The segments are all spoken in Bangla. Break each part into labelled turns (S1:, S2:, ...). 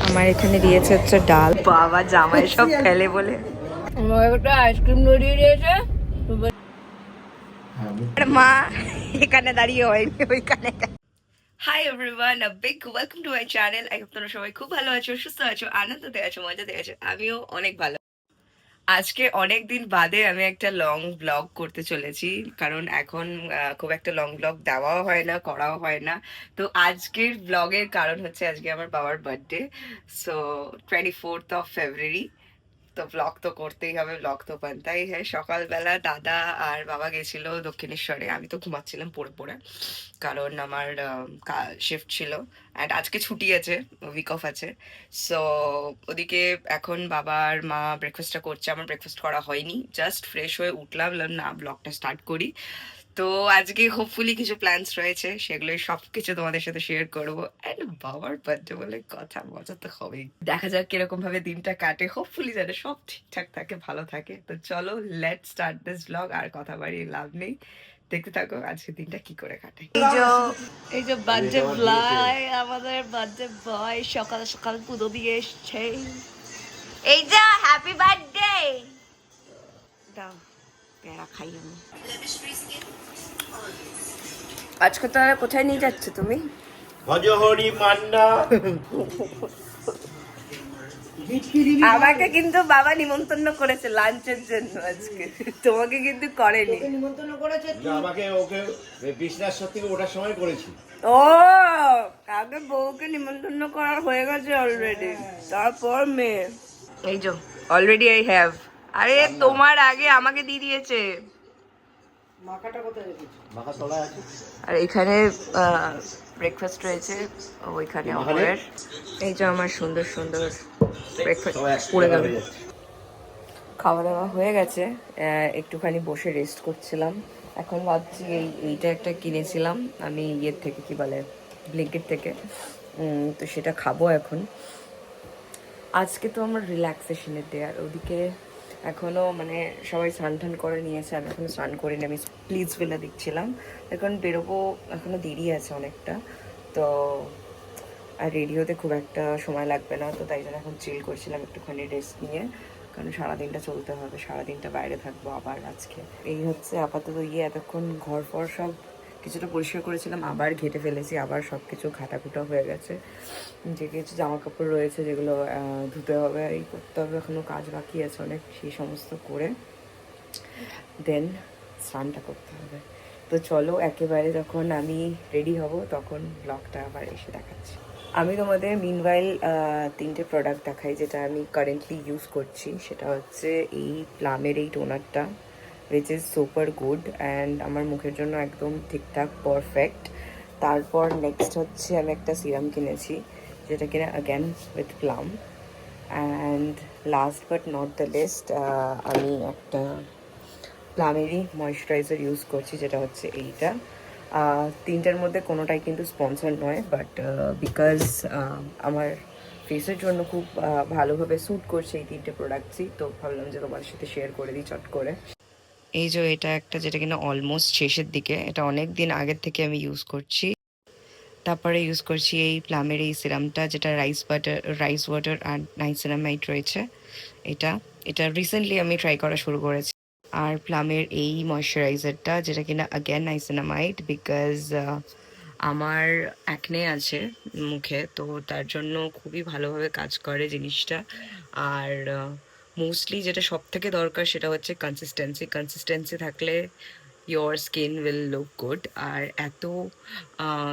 S1: আমার এখানে দিয়েছে হচ্ছে ডাল, বাবা জামাই সব ফেলে বলে
S2: আমার একটা আইসক্রিম ধরিয়ে দিয়েছে।
S1: আর মা এখানে দাঁড়িয়ে হয়নি ওইখানে। Hi everyone, a big welcome to my channel. I hope তোমরা সবাই খুব ভালো আছো, সুস্থ আছো, আনন্দতে আছো, মজাতে আছো। আমিও অনেক ভালো। আজকে অনেক দিন বাদে আমি একটা লং ব্লগ করতে চলেছি, কারণ এখন খুব একটা লং ব্লগ দেওয়াও হয় না, করাও হয় না। তো আজকের ব্লগের কারণ হচ্ছে আজকে আমার বাবার বার্থডে। সো 24 ফেব্রুয়ারি। তো ব্লগ তো করতেই হবে, ব্লগ তো বানতাই হ্যাঁ। সকালবেলা দাদা আর বাবা গেছিল দক্ষিণেশ্বরে, আমি তো ঘুমাচ্ছিলাম পড়ে পড়ে, কারণ আমার শিফট ছিল অ্যান্ড আজকে ছুটি আছে, উইক অফ আছে। সো ওদিকে এখন বাবা আর মা ব্রেকফাস্টটা করছে, আমার ব্রেকফাস্ট করা হয়নি, জাস্ট ফ্রেশ হয়ে উঠলাম, বললাম না ব্লগটা স্টার্ট করি। তো আজকে হোপফুলি কিছু প্ল্যানস রয়েছে, সেগুলোই সবকিছু তোমাদের সাথে শেয়ার করবো। এন্ড বাবার বার্থডে বলে কথা, মজা তো হবেই। দেখা যাক কিরকম ভাবে দিনটা কাটে, হোপফুলি যাতে সব ঠিকঠাক থাকে, ভালো থাকে। তো চলো লেট স্টার্ট দিস ব্লগ, আর কথা বাড়িয়ে লাভ নেই, দেখতে থাকো আজকে দিনটা কি করে কাটে। এই যে বার্থডে বয়, আমাদের বার্থডে বয় সকাল সকাল পুজো দিয়ে এসছে। এই যে হ্যাপি বার্থডে দাও, প্যারা খাই আমি। আজকে তাহলে কোথায় নিয়ে যাচ্ছ তুমি?
S3: ভজহরি মান্না।
S1: আমাকে কিন্তু বাবা নিমন্ত্রণ করেছে লাঞ্চের জন্য আজকে, তোমাকে কিন্তু করেনি।
S2: নিমন্ত্রণ করেছে
S3: আমাকে ওকে বিশ্বনাথ থেকে ওঠার সময় করেছি।
S1: ও আগে বউকে নিমন্ত্রণ করা হয়ে গেছে অলরেডি, তারপর মেয়ে। এই যে অলরেডি আই হ্যাভ। আরে তোমার আগে আমাকে দিয়ে দিয়েছে।
S2: মাখাটা কোথায় রেখেছি?
S3: মাখা তলায় আছে।
S1: আর এখানে ব্রেকফাস্ট রয়েছে ওইখানে অপরের। এই যে আমার সুন্দর সুন্দর ব্রেকফাস্ট পড়ে গেল। খাওয়া দাওয়া হয়ে গেছে, একটুখানি বসে রেস্ট করছিলাম। এখন ভাবছি এইটা একটা কিনেছিলাম আমি ইয়ের থেকে, কি বলে, ব্লিঙ্কিট থেকে। তো সেটা খাবো এখন। আজকে তো আমার রিল্যাক্সেশনের ডে, আর ওদিকে এখনও মানে সবাই স্নান টান করে নিয়েছে, আমি এখনও স্নান করিনি। আমি প্লিজ বেলা দেখছিলাম, এখন বেরোবো, এখনও দেরি আছে অনেকটা। তো আর রেডি হতে খুব একটা সময় লাগবে না, তো তাই জন্য এখন চিল করছিলাম একটুখানি রেস্ট নিয়ে, কারণ সারাদিনটা চলতে হবে, সারাদিনটা বাইরে থাকবো আবার আজকে। এই হচ্ছে আপাতত এতক্ষণ ঘর ফর সব কিছুটা পরিষ্কার করেছিলাম, আবার ঘেটে ফেলেছি, আবার সব কিছু ঘাটাঘুটা হয়ে গেছে। যে কিছু জামা কাপড় রয়েছে যেগুলো ধুতে হবে, এই করতে হবে, এখনও কাজ বাকি আছে অনেক, সেই সমস্ত করে দেন স্নানটা করতে হবে। তো চলো একেবারে যখন আমি রেডি হব তখন ব্লগটা আবার এসে দেখাচ্ছি। আমি তোমাদের মিনওয়াইল 3টে প্রোডাক্ট দেখাই যেটা আমি কারেন্টলি ইউজ করছি। সেটা হচ্ছে এই প্লামের এই টোনারটা, which is super good and আমার মুখের জন্য একদম ঠিকঠাক পারফেক্ট। তারপর নেক্সট হচ্ছে আমি একটা সিরাম কিনেছি, যেটা কিনা again with plum. And last but not the least, আমি একটা প্লামেরই ময়েশ্চারাইজার ইউজ করছি, যেটা হচ্ছে এইটা। তিনটার মধ্যে কোনোটাই কিন্তু স্পন্সর নয়, বাট বিকজ আমার ফেসের জন্য খুব ভালোভাবে স্যুট করছে এই 3টে প্রোডাক্টসই, তো ভাবলাম যে তোমাদের সাথে শেয়ার করে দিই চট করে। এই যে এটা একটা, যেটা কিনা অলমোস্ট শেষের দিকে, এটা অনেক দিন আগের থেকে আমি ইউজ করছি। তারপরে ইউজ করছি এই প্লামের এই সিরামটা, যেটা রাইস ওয়াটার আর নাইসিনামাইড রয়েছে। এটা এটা রিসেন্টলি আমি ট্রাই করা শুরু করেছি। আর প্লামের এই ময়শ্চারাইজারটা, যেটা কিনা অ্যাগেন নাইসিনামাইড, বিকজ আমার অ্যাকনে আছে মুখে, তো তার জন্য খুবই ভালোভাবে কাজ করে জিনিসটা। আর মোস্টলি যেটা সব থেকে দরকার সেটা হচ্ছে কনসিস্টেন্সি থাকলে your skin will look good. আর এত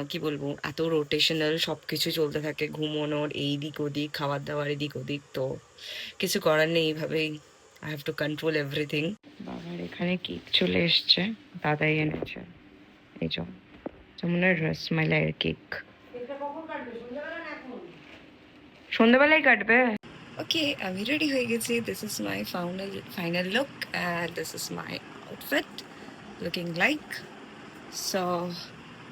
S1: কি বলবো, এত রোটেশনাল সব কিছু চলতে থাকে, ঘুমোনোর এই দিক ওদিক, খাবার দাবার এদিক ওদিক, তো কিছু করার নেই, এইভাবেই I have to control everything. বাবার এখানে কেক চলে এসছে, দাদাই এনেছে। এই যেমন রসমালাইয়ের কেক সন্ধ্যাবেলায় কাটবে। ওকে, আমি রেডি হয়ে গেছি। This is my final look and this is my outfit looking like. So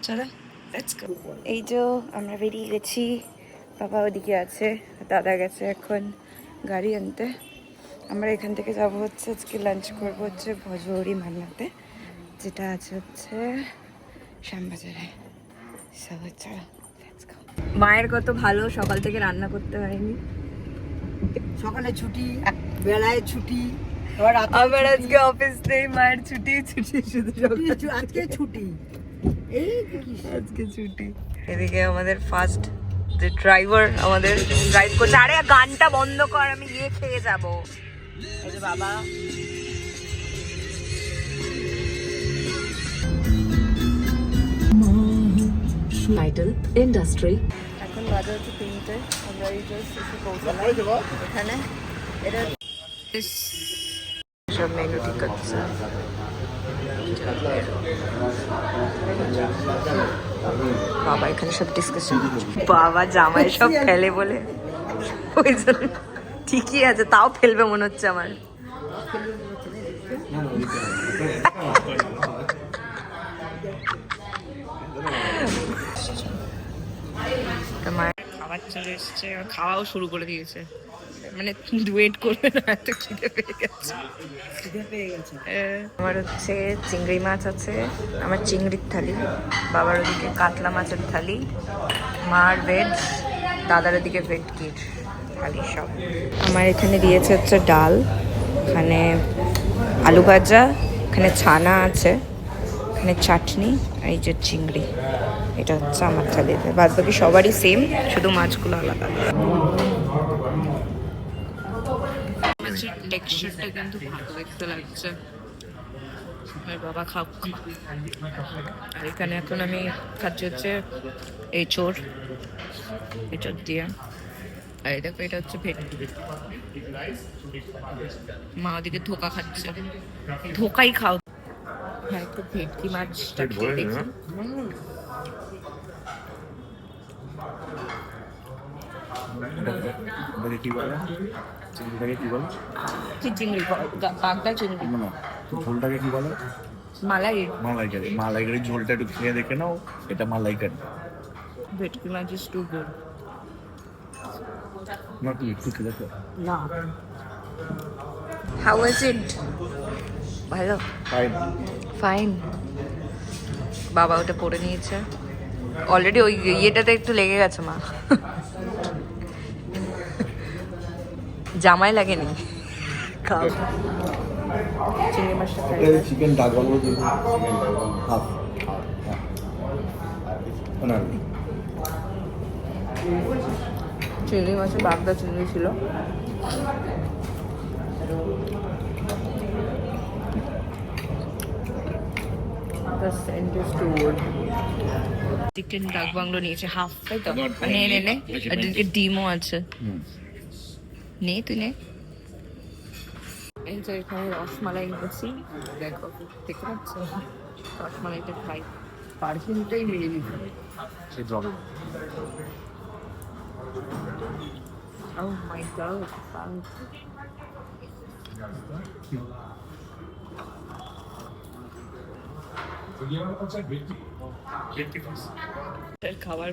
S1: চলো লেটস গো। এই যে আমরা বেরিয়ে গেছি, বাবা ওদিকে আছে, দাদা গেছে এখন গাড়ি আনতে। আমরা এখান থেকে যাব হচ্ছে, আজকে লাঞ্চ করবো হচ্ছে ভজহরি মান্নাতে, যেটা আছে হচ্ছে শ্যামবাজারে। চলো চলো লেটস গো। মায়ের কত ভালো, সকাল থেকে রান্না করতে হয়নি।
S2: সকালে ছুটি, বেলায় ছুটি, আবার রাতে
S1: আবার
S2: ছুটি।
S1: আজকে অফিস নেই, মায়ের ছুটি ছুটি শুধু সকালে।
S2: আজকে ছুটি, এই
S1: আজকে ছুটি। এদিকে আমাদের ফার্স্ট যে ড্রাইভার আমাদের ড্রাইভ করছে। আরে গানটা বন্ধ কর, আমি ইয়ে খেয়ে যাব। এই যে বাবা
S4: Title Industry.
S1: এখন বাজে হচ্ছে 3টে। আমরা এই জাস্ট এসে পৌঁছালাম এখানে। এটা সব মেনু ঠিক করছে। বাবা এখানে সব ডিসকাশন, বাবা জামাই সব ফেলে বলে ওই জন্য ঠিকই আছে, তাও ফেলবে মনে হচ্ছে আমার। মায়ের খাবার চলে এসছে, খাওয়াও শুরু করে দিয়েছে, মানে ওয়েট করবে না, এত খিদে পেয়ে গেছে। আমার হচ্ছে চিংড়ি মাছ আছে, আমার চিংড়ির থালি, বাবার ওদিকে কাতলা মাছের থালি, মার ভেজ, দাদার ওদিকে ভেটকির থালি সব। আমার এখানে দিয়েছে হচ্ছে ডাল, এখানে আলু ভাজা, এখানে ছানা আছে, এখানে চাটনি, আর এই যে চিংড়ি। এটা হচ্ছে আমার থালিতে, বাদ বাকি সবারই সেম, শুধু মাছগুলো আলাদা আলাদা। টেক্সচারটা কিন্তু ভালো দেখতে লাগছে। বাবা খাও। আর এখানে এখন আমি খাচ্ছি হচ্ছে এঁচোড় দিয়ে। আর এই দেখো, এটা হচ্ছে ভেটকি। মা ওদিকে ধোকা খাচ্ছে, ধোকাই খাও। হ্যাঁ, একটু ভেটকি মাছটা খেয়ে দেখি। চিংড়ি, বাগদা চিংড়ি,
S5: ঝোলটাকে কি বলে?
S1: মালাই।
S5: মালাইকারি। মালাইকারি ঝোলটা একটু খেয়ে দেখে নাও, এটা মালাইকারি।
S1: ভেটকি মাছ ইজ টু গুড।
S5: না কি একটু খেয়ে দেখো।
S2: না,
S1: হাউ ইজ ইট? ভালো, ফাইন। বাবা ওটা পরে নিয়েছে অলরেডি, ওই ইয়েটাতে একটু লেগে গেছে মা। জামাই লাগেনি। খাও চিংড়ি মাছটা খাই।
S5: চিকেন ডাক বাংলো হাফ না,
S1: চিংড়ি মাছের বাগদা চিংড়ি ছিল। চিকেন ডাক বাংলো নিয়েছে হাফ, তাই তো? নে নে নে, এদিকে ডিমও আছে, নে তুই নে। এই যে এখানে রসমালাই নিয়েছি, দেখো দেখতে পাচ্ছ, রসমালাইটা খাই, পারফিউমটাই মেরে দিতে। Oh my god, fun. খাবার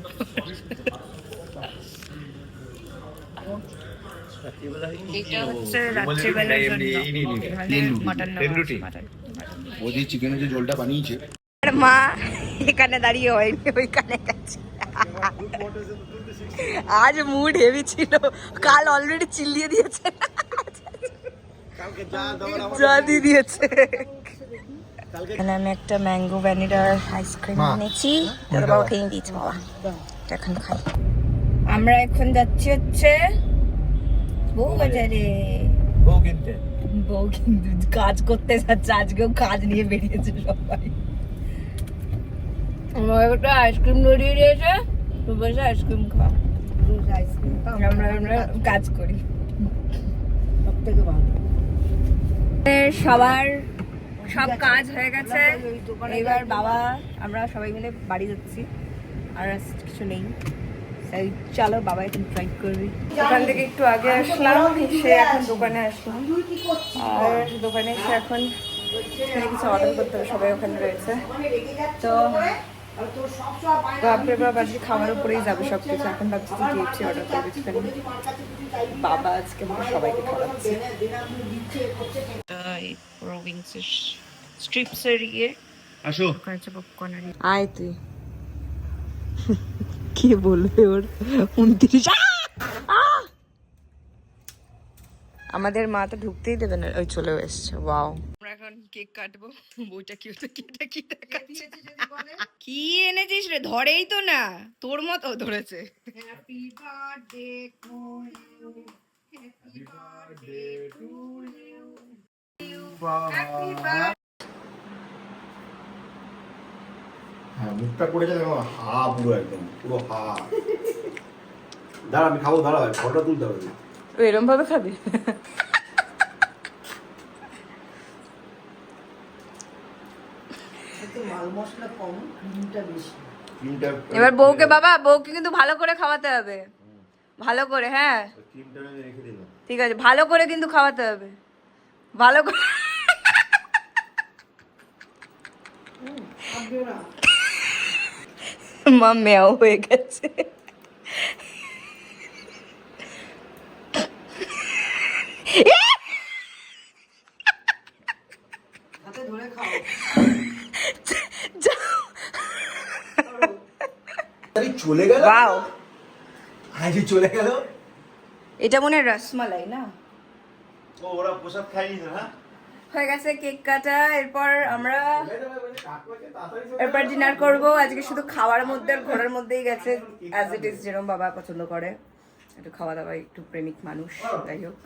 S1: এটা হচ্ছে রাত্রিবেলার জন্য মাটন
S5: ওই চিকেনের যে ঝোলটা বানিয়েছে,
S1: মা এখানে দাঁড়িয়ে হয়নি, ওইখানে গেছে। আজ মুড হেভি ছিল, কাল অলরেডি চিল্লিয়ে দিয়েছে, যা দিয়ে দিয়েছে। এখানে আমি একটা ম্যাঙ্গো ভ্যানিলার আইসক্রিম এনেছি, দাদা বাবা খেয়ে দিয়েছে, বাবা এখন খাই। আমরা এখন যাচ্ছি হচ্ছে বউবাজারে। বউ কিন্তু কাজ করতে যাচ্ছে, আজকেও কাজ নিয়ে বেরিয়েছে সবাই। আমার একটা আইসক্রিম ধরিয়ে দিয়েছে, তো বসে আইসক্রিম খাওয়া,
S2: আইসক্রিম
S1: আমরা কাজ করি।
S2: সব থেকে ভালো।
S1: সবার সব কাজ হয়ে গেছে, এবার বাবা আমরা সবাই মিলে বাড়ি যাচ্ছি, আর কিছু নেই। তাই চলো বাবা এখন ট্রাই করবি। দোকান থেকে একটু আগে আসলাম, এসে এখন দোকানে আসলাম, আর দোকানে এসে এখন কিছু অর্ডার করতে হবে, সবাই ওখানে রয়েছে। তো বাপরে বাবা আজকে খাওয়ার উপরেই যাবে সব কিছু। এখন ভাবছি যে KFC অর্ডার করবো চিকেন। বাবা আজকে আমাকে সবাইকে খাওয়াচ্ছে। স্ট্রিপসের ইয়ে
S5: আসো
S1: আয় তুই। কে বলবে ওর 29? আমাদের মা তো ঢুকতেই দেবে না, ওই চলেও এসছে। ওয়াও, আমরা এখন কেক কাটবো। বইটা কি হতো, কিটা কি দেখাচ্ছে? কি এনেছিস রে? ধরেই তো না, তোর মতো ধরেছে। Happy birthday to you, happy birthday to you, happy birthday.
S3: হ্যাঁ, মুখটা করেছে দেখো, হা পুরো একদম পুরো হা। দাঁড়া আমি খাবো, দাঁড়া ফটো তুলতে হবে।
S1: এরম ভাবে খাবি?
S2: একটু মাল মশলা কম, ক্রিমটা বেশি।
S3: ক্রিমটা
S1: এবার বউকে, বাবা বউকে কিন্তু ভালো করে খাওয়াতে হবে, ভালো করে। হ্যাঁ
S3: ক্রিমটা আমি রেখে দিলাম।
S1: ঠিক আছে, ভালো করে কিন্তু খাওয়াতে হবে, ভালো করে। মা মেয়াও হয়ে গেছে।
S2: হাতে ধরে খাও।
S3: আরে চলে গেল,
S1: ওয়াও,
S3: আজ চলে গেল।
S1: এটা মনে হয় রসমালাই না?
S3: ও ওরা প্রসাদ খায়নি না? হ্যাঁ
S1: হয়ে গেছে কেক কাটা। এরপর আমরা ডিনার করব। আজকে শুধু খাওয়ার মধ্যে আর ঘোরার মধ্যেই গেছে, অ্যাজ ইট ইজ, যেরকম বাবা পছন্দ করে। একটু খাওয়া দাওয়া, একটু প্রেমিক মানুষ, যাই হোক।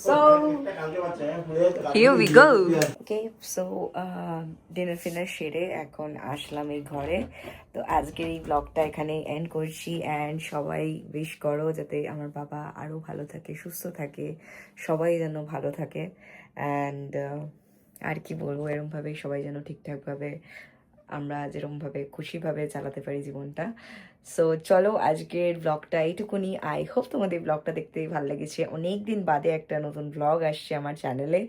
S1: So here we go. Okay, so dinner ফিনার সেরে এখন আসলাম এই ঘরে। তো আজকের এই ব্লগটা এখানে এন্ড করছি। অ্যান্ড সবাই উইশ করো যাতে আমার বাবা আরও ভালো থাকে, সুস্থ থাকে, সবাই যেন ভালো থাকে। অ্যান্ড আর কি বলবো, এরমভাবেই সবাই যেন ঠিকঠাকভাবে, আমরা যেরকমভাবে খুশিভাবে চালাতে পারি জীবনটা। সো চলো আজকের ব্লগটা এইটুকুনি। আই হোপ তোমাদের ব্লগটা দেখতেই ভালো লেগেছে। অনেক দিন বাদে একটা নতুন ব্লগ আসছে আমার চ্যানেলে।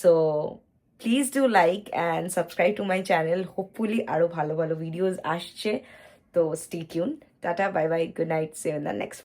S1: So please do like and subscribe to my channel. Hopefully আরও ভালো ভালো ভিডিওস আসছে। তো স্টে টিউন। টাটা, bye bye, good night, see you in the next.